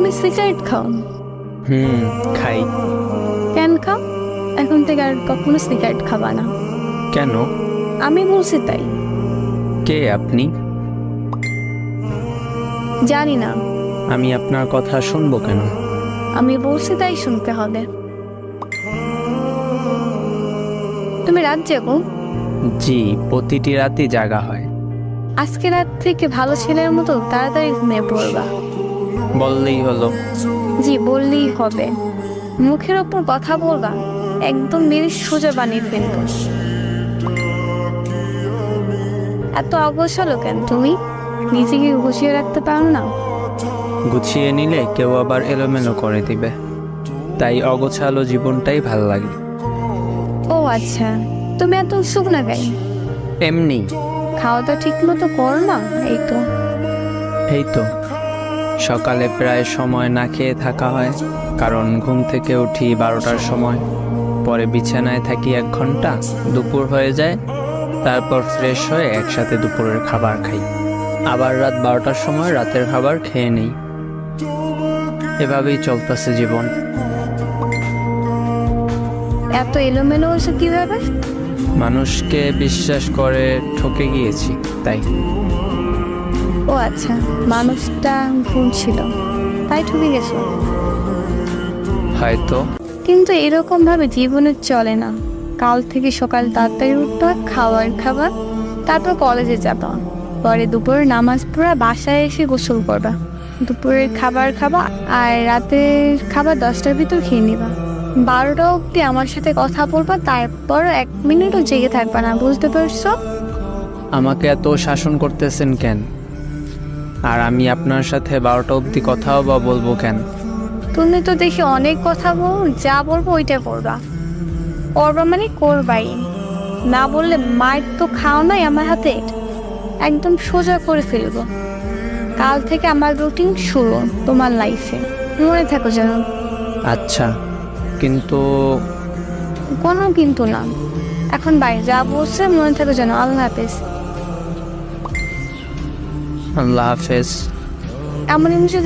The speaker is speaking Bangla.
তুমি সিগারেট খাও? খাই। কেন খাও? এখন থেকে আর কখনো সিগারেট খাবা না। কেন? আমি বলছি তাই। কে আপনি? জানি না, আমি আপনার কথা শুনবো কেন? আমি বলছি তাই শুনতে হবে। তুমি রাত জাগো? জি, প্রতিটি রাতই জাগা হয়। আজকে রাত থেকে ভালো ছেলের মতো তাড়াতাড়ি ঘুমিয়ে পড়বা। বললেই হলো। জি, বললেই হবে। মুখের ওপর কথা বলবা, একদম মেরে সোজা বানিয়ে ফেলবো। এত অগোছালো কেন তুমি? নিজেকে গুছিয়ে রাখতে পারো না? গুছিয়ে নিলে কেউ আবার এলোমেলো করে দিবে, তাই অগোছালো জীবনটাই ভাল লাগে। ও আচ্ছা, তুমি এত শুকনা কেন? এমনি। খাওয়া দাওয়া ঠিক মতো করো না? এই তো সকালে প্রায় সময় না খেয়ে থাকা হয়, কারণ ঘুম থেকে উঠি 12টার সময়, পরে বিছানায় থাকি 1 ঘন্টা, দুপুর হয়ে যায়, তারপর ফ্রেশ হয়ে একসাথে দুপুরের খাবার খাই, আবার রাত 12টার সময় রাতের খাবার খেয়ে নেই। এভাবেই চলতেছে জীবন। এত এলোমেলো হয়েছে কিভাবে? মানুষকে বিশ্বাস করে ঠকে গিয়েছি, তাই। ও আচ্ছা, মানুষটা ভুল ছিল, তাই ঠকে গেছো? হয়তো। কিন্তু এরকম ভাবে জীবনে চলে না। কাল থেকে সকাল তাড়াতাড়ি উঠতে হয়, খাবার, তারপর কলেজে যাবা, পরে দুপুরে নামাজ পড়া, বাসায় এসে গোসল করবা, দুপুরের খাবার খাবা, আর রাতের খাবার 10টার ভিতর খেয়ে নিবা। 12টা অবধি আমার সাথে কথা বলবা, তারপর 1 মিনিটও জেগে থাকবা না, বুঝতে পারছো? আমাকে এত শাসন করতেছেন কেন? আর আমি আপনার সাথে 12টা অবধি কথাও বা বলবো কেন? তুমি তো দেখি অনেক কথা বল, যা বলবো ওইটা করবা। করবা মানে করবাই, না বললে মার তো খাও নাই আমার হাতে, একদম সোজা করে ফেলবো। কাল থেকে আমার রুটিন শুরু তোমার লাইফে, মনে থাকো যেন। আচ্ছা, কিন্তু কোনো কিন্তু না, এখন বাইরে যা বলছে মনে থাকো যেন। আল্লাহ হাফেজ। আল্লাহ হাফেজ। এমন যদি